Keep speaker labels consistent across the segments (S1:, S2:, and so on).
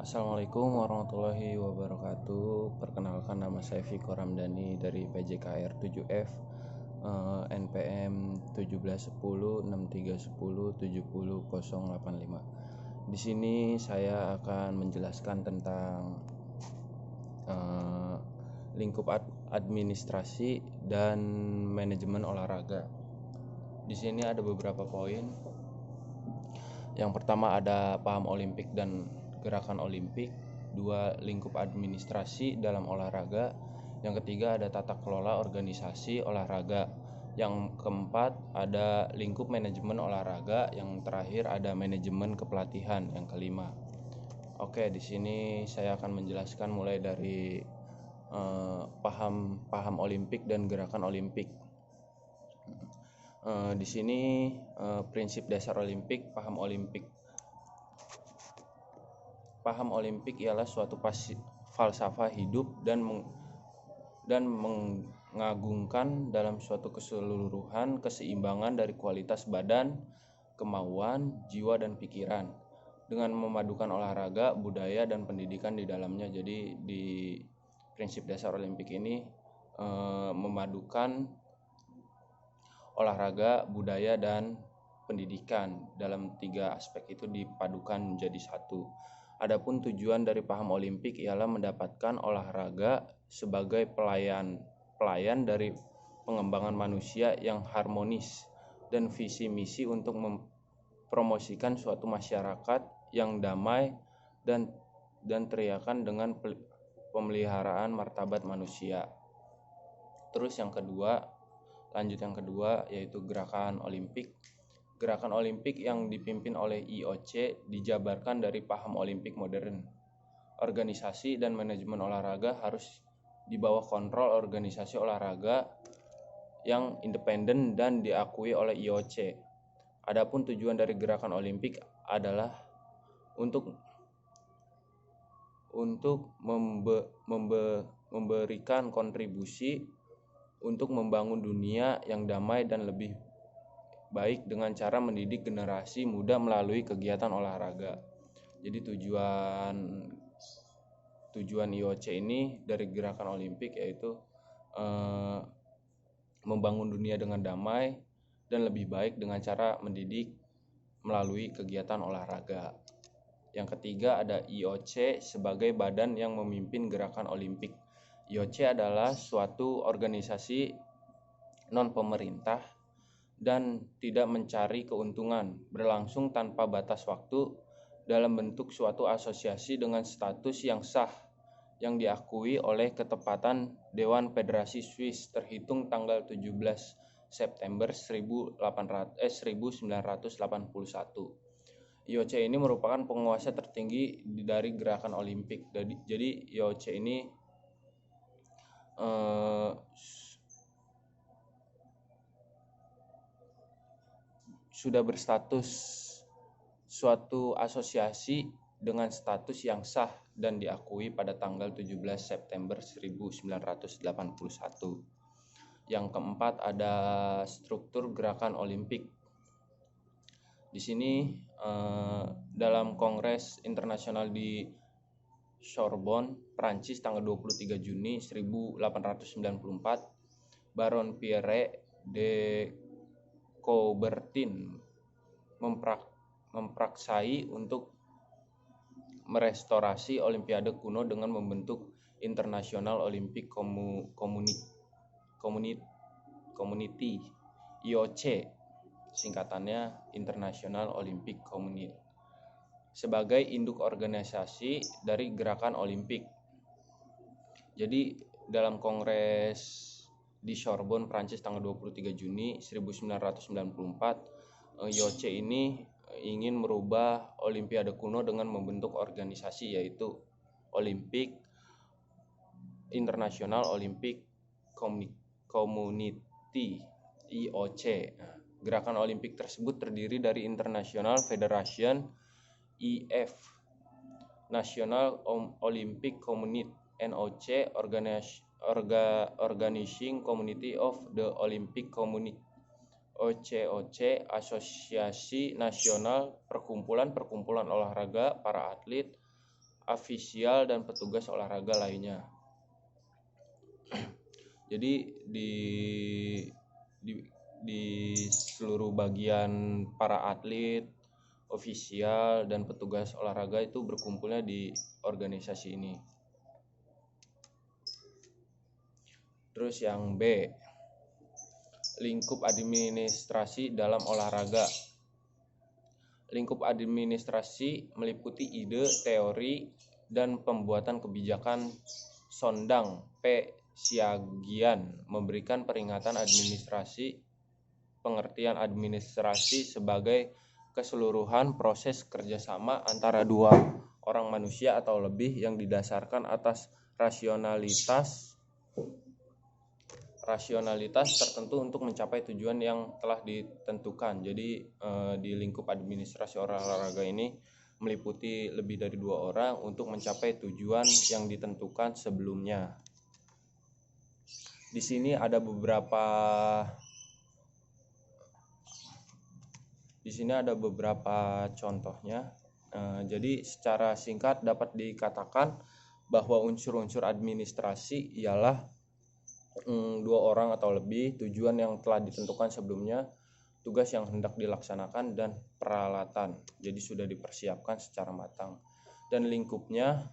S1: Assalamualaikum warahmatullahi wabarakatuh. Perkenalkan, nama saya Viko Ramdhani dari PJKR 7F, NPM 171063107085. Di sini saya akan menjelaskan tentang lingkup administrasi dan manajemen olahraga. Di sini ada beberapa poin. Yang pertama ada paham olimpik dan gerakan olimpik. 2. Lingkup administrasi dalam olahraga. Yang ketiga ada tata kelola organisasi olahraga. Yang keempat ada lingkup manajemen olahraga. Yang terakhir ada manajemen kepelatihan. Yang kelima. Oke, di sini saya akan menjelaskan mulai dari paham olimpik dan gerakan olimpik. Di sini prinsip dasar olimpik, paham olimpik. Paham olimpik ialah suatu falsafah hidup dan mengagungkan dalam suatu keseluruhan keseimbangan dari kualitas badan, kemauan, jiwa dan pikiran dengan memadukan olahraga, budaya dan pendidikan di dalamnya. Jadi di prinsip dasar olimpik ini memadukan olahraga, budaya, dan pendidikan. Dalam 3 aspek itu dipadukan menjadi satu. Adapun tujuan dari paham olimpik ialah mendapatkan olahraga sebagai pelayan dari pengembangan manusia yang harmonis dan visi misi untuk mempromosikan suatu masyarakat yang damai dan teriakan dengan pemeliharaan martabat manusia. Terus yang kedua yaitu gerakan olimpik. Gerakan olimpik yang dipimpin oleh IOC dijabarkan dari paham olimpik modern. Organisasi dan manajemen olahraga harus di bawah kontrol organisasi olahraga yang independen dan diakui oleh IOC. Adapun tujuan dari gerakan olimpik adalah untuk memberikan kontribusi untuk membangun dunia yang damai dan lebih baik dengan cara mendidik generasi muda melalui kegiatan olahraga. Jadi tujuan IOC ini dari gerakan olimpik yaitu membangun dunia dengan damai dan lebih baik dengan cara mendidik melalui kegiatan olahraga. Yang ketiga ada IOC sebagai badan yang memimpin gerakan olimpik. IOC adalah suatu organisasi non-pemerintah dan tidak mencari keuntungan, berlangsung tanpa batas waktu dalam bentuk suatu asosiasi dengan status yang sah yang diakui oleh ketepatan Dewan Federasi Swiss terhitung tanggal 17 September 1981. IOC ini merupakan penguasa tertinggi dari gerakan olimpik. Jadi IOC ini sudah berstatus suatu asosiasi dengan status yang sah dan diakui pada tanggal 17 September 1981. Yang keempat ada struktur gerakan olimpik. Di sini dalam Kongres Internasional di Sorbonne, Prancis tanggal 23 Juni 1894, Baron Pierre de Coubertin mempraksai untuk merestorasi Olimpiade kuno dengan membentuk International Olympic Community IOC, singkatannya International Olympic Community, sebagai induk organisasi dari gerakan olimpik. Jadi dalam Kongres di Sorbonne, Prancis tanggal 23 Juni 1994, IOC ini ingin merubah Olimpiade kuno dengan membentuk organisasi yaitu International Olympic Community IOC. Gerakan olimpik tersebut terdiri dari International Federation IF, National Olympic Committee NOC, Organizing Committee of the Olympic Community OCOC, Asosiasi Nasional Perkumpulan olahraga para atlet ofisial dan petugas olahraga lainnya. Jadi di seluruh bagian para atlet, ofisial dan petugas olahraga itu berkumpulnya di organisasi ini. Terus yang B, lingkup administrasi dalam olahraga. Lingkup administrasi meliputi ide, teori, dan pembuatan kebijakan sondang siagian, memberikan peringatan administrasi, pengertian administrasi sebagai keseluruhan proses kerjasama antara dua orang manusia atau lebih yang didasarkan atas rasionalitas tertentu untuk mencapai tujuan yang telah ditentukan. Jadi di lingkup administrasi olahraga ini meliputi lebih dari 2 orang untuk mencapai tujuan yang ditentukan sebelumnya. Di sini ada beberapa contohnya. Jadi secara singkat dapat dikatakan bahwa unsur-unsur administrasi ialah 2 orang atau lebih, tujuan yang telah ditentukan sebelumnya, tugas yang hendak dilaksanakan, dan peralatan. Jadi sudah dipersiapkan secara matang. Dan lingkupnya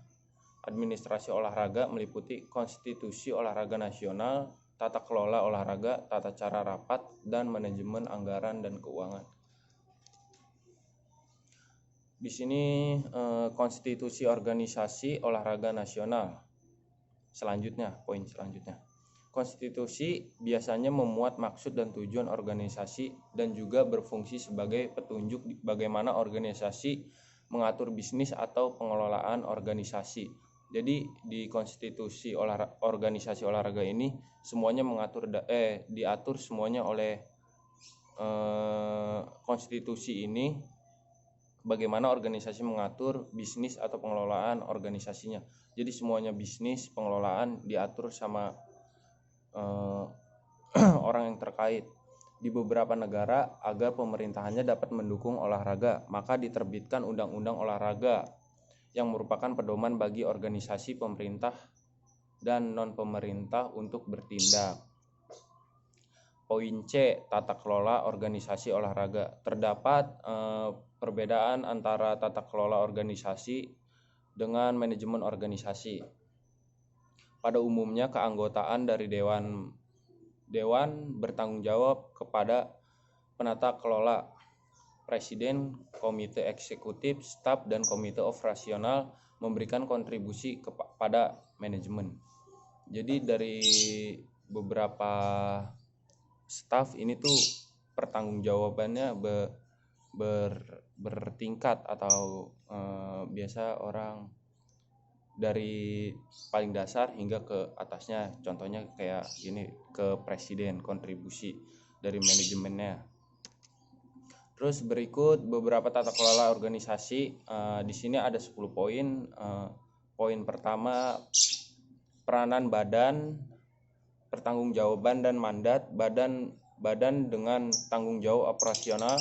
S1: administrasi olahraga meliputi konstitusi olahraga nasional, tata kelola olahraga, tata cara rapat, dan manajemen anggaran dan keuangan. Di sini konstitusi organisasi olahraga nasional. Poin selanjutnya. Konstitusi biasanya memuat maksud dan tujuan organisasi dan juga berfungsi sebagai petunjuk bagaimana organisasi mengatur bisnis atau pengelolaan organisasi. Jadi di konstitusi organisasi olahraga ini semuanya diatur semuanya oleh konstitusi ini, bagaimana organisasi mengatur bisnis atau pengelolaan organisasinya. Jadi semuanya bisnis, pengelolaan diatur sama orang yang terkait. Di beberapa negara, agar pemerintahannya dapat mendukung olahraga, maka diterbitkan undang-undang olahraga yang merupakan pedoman bagi organisasi pemerintah dan non-pemerintah untuk bertindak. Poin C, tata kelola organisasi olahraga. Terdapat perbedaan antara tata kelola organisasi dengan manajemen organisasi. Pada umumnya keanggotaan dari dewan bertanggung jawab kepada penata kelola, presiden, komite eksekutif, staf, dan komite operasional memberikan kontribusi kepada manajemen. Jadi dari beberapa staf ini tuh pertanggungjawabannya bertingkat atau biasa orang dari paling dasar hingga ke atasnya. Contohnya kayak gini, ke presiden, kontribusi dari manajemennya. Terus berikut beberapa tata kelola organisasi. Di sini ada 10 poin. Poin pertama, peranan badan, pertanggungjawaban dan mandat badan dengan tanggung jawab operasional,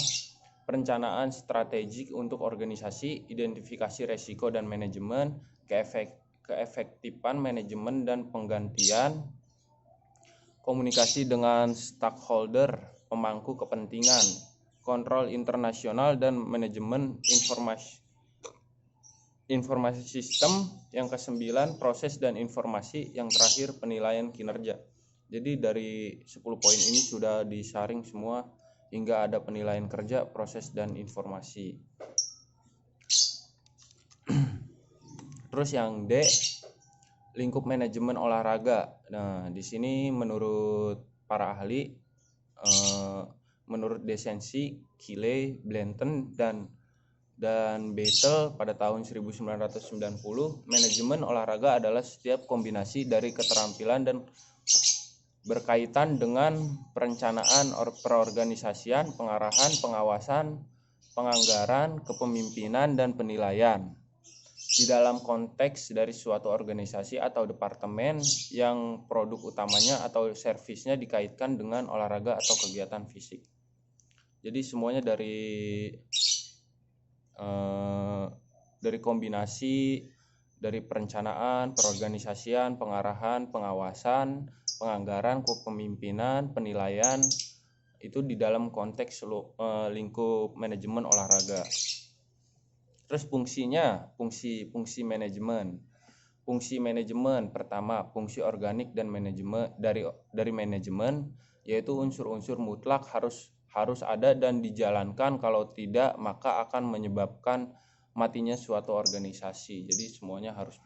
S1: perencanaan strategik untuk organisasi, identifikasi resiko dan manajemen, keefektifan manajemen dan penggantian, komunikasi dengan stakeholder, pemangku kepentingan, kontrol internasional dan manajemen informasi sistem. Yang ke-9, proses dan informasi. Yang terakhir, penilaian kinerja. Jadi dari 10 poin ini sudah disaring semua hingga ada penilaian kerja, proses, dan informasi. Terus yang D, lingkup manajemen olahraga. Nah, di sini menurut para ahli, menurut Desensi, Kile, Blanton, dan Battle pada tahun 1990, manajemen olahraga adalah setiap kombinasi dari keterampilan dan berkaitan dengan perencanaan, perorganisasian, pengarahan, pengawasan, penganggaran, kepemimpinan, dan penilaian di dalam konteks dari suatu organisasi atau departemen yang produk utamanya atau servisnya dikaitkan dengan olahraga atau kegiatan fisik. Jadi semuanya dari kombinasi dari perencanaan, perorganisasian, pengarahan, pengawasan, penganggaran, kepemimpinan, penilaian, itu di dalam konteks lingkup manajemen olahraga. Terus fungsi manajemen. Fungsi manajemen pertama, fungsi organik dan manajemen dari manajemen, yaitu unsur-unsur mutlak harus ada dan dijalankan, kalau tidak maka akan menyebabkan matinya suatu organisasi. Jadi semuanya harus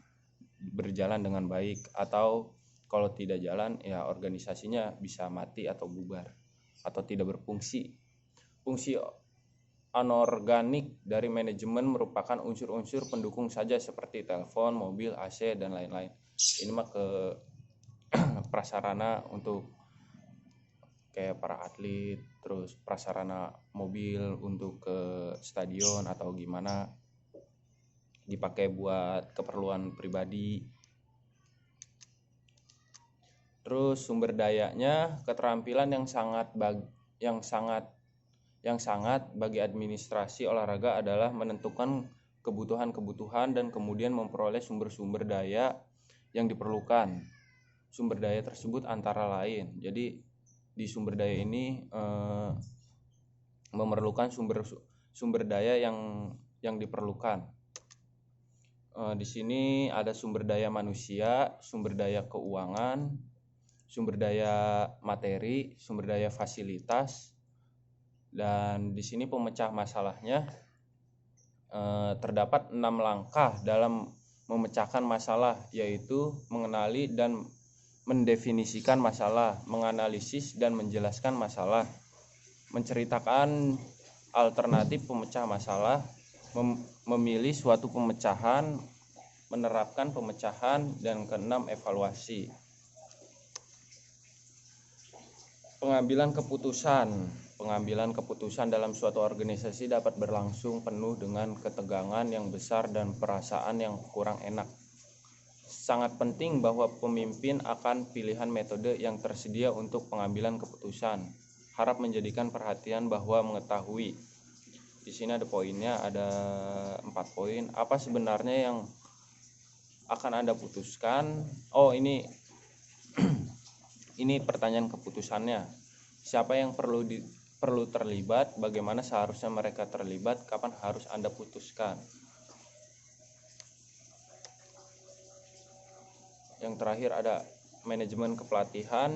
S1: berjalan dengan baik, atau kalau tidak jalan ya organisasinya bisa mati atau bubar atau tidak berfungsi. Fungsi anorganik dari manajemen merupakan unsur-unsur pendukung saja seperti telepon, mobil, AC, dan lain-lain. Ini mah ke prasarana untuk kayak para atlet, terus prasarana mobil untuk ke stadion atau gimana, dipakai buat keperluan pribadi. Terus sumber dayanya, keterampilan yang sangat bagi administrasi olahraga adalah menentukan kebutuhan-kebutuhan dan kemudian memperoleh sumber-sumber daya yang diperlukan. Sumber daya tersebut antara lain, jadi di sumber daya ini memerlukan sumber daya yang diperlukan. Di sini ada sumber daya manusia, sumber daya keuangan, sumber daya materi, sumber daya fasilitas. Dan di sini pemecah masalahnya terdapat 6 langkah dalam memecahkan masalah, yaitu mengenali dan mendefinisikan masalah, menganalisis dan menjelaskan masalah, menceritakan alternatif pemecah masalah, memilih suatu pemecahan, menerapkan pemecahan, dan keenam, evaluasi. Pengambilan keputusan dalam suatu organisasi dapat berlangsung penuh dengan ketegangan yang besar dan perasaan yang kurang enak. Sangat penting bahwa pemimpin akan pilihan metode yang tersedia untuk pengambilan keputusan. Harap menjadikan perhatian bahwa mengetahui. Di sini ada poinnya, ada 4 poin. Apa sebenarnya yang akan Anda putuskan? Oh, ini ini pertanyaan keputusannya. Siapa yang perlu terlibat? Bagaimana seharusnya mereka terlibat? Kapan harus Anda putuskan? Yang terakhir ada manajemen kepelatihan.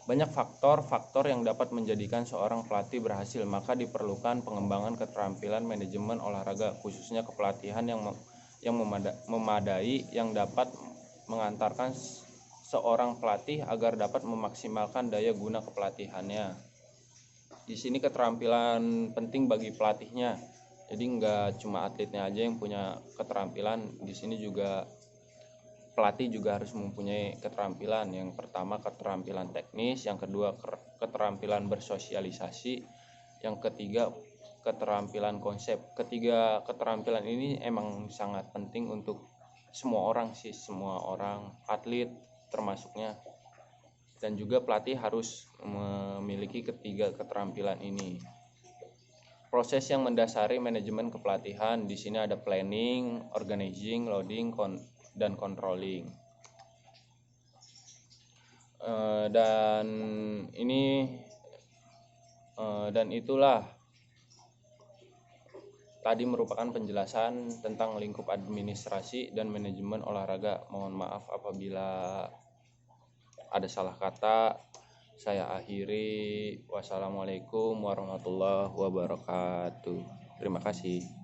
S1: Banyak faktor yang dapat menjadikan seorang pelatih berhasil, maka diperlukan pengembangan keterampilan manajemen olahraga, khususnya kepelatihan yang memadai, yang dapat mengantarkan seorang pelatih agar dapat memaksimalkan daya guna kepelatihannya. Di sini keterampilan penting bagi pelatihnya. Jadi nggak cuma atletnya aja yang punya keterampilan, di sini juga pelatih juga harus mempunyai keterampilan. Yang pertama keterampilan teknis, yang kedua keterampilan bersosialisasi, yang ketiga keterampilan konsep. Ketiga keterampilan ini emang sangat penting untuk semua orang, atlet termasuknya, dan juga pelatih harus memiliki ketiga keterampilan ini. Proses yang mendasari manajemen kepelatihan, di sini ada planning, organizing, loading, dan controlling. Dan itulah tadi merupakan penjelasan tentang lingkup administrasi dan manajemen olahraga. Mohon maaf apabila ada salah kata. Saya akhiri. Wassalamualaikum warahmatullahi wabarakatuh. Terima kasih.